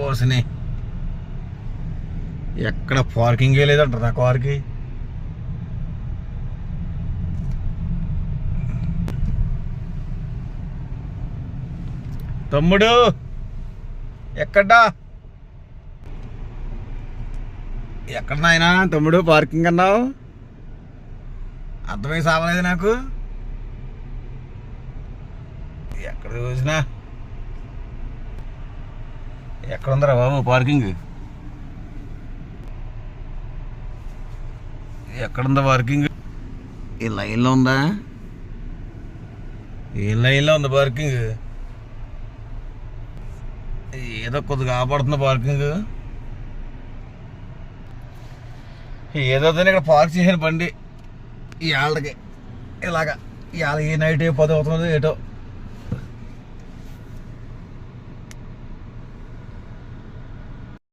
ఓసిని ఎక్కడ పార్కింగే లేదంటారు నా కార్కి. తమ్ముడు ఎక్కడా ఎక్కడ నాయనా తమ్ముడు పార్కింగ్ అన్నావు? అర్థమై సావలేదు నాకు. ఎక్కడ చూసినా ఎక్కడ ఉందరా బాబు పార్కింగ్? ఎక్కడుందా పార్కింగ్? ఈ లైన్లో ఉందా? ఏ లైన్లో ఉంది పార్కింగ్? ఏదో కొద్దిగా ఆపడుతుంది పార్కింగ్. ఏదో ఇక్కడ పార్క్ చేసిన బండి ఈ ఆళ్ళకి ఇలాగా ఇవాళ ఏ నైట్ ఏ 10 అవుతుందో ఏటో.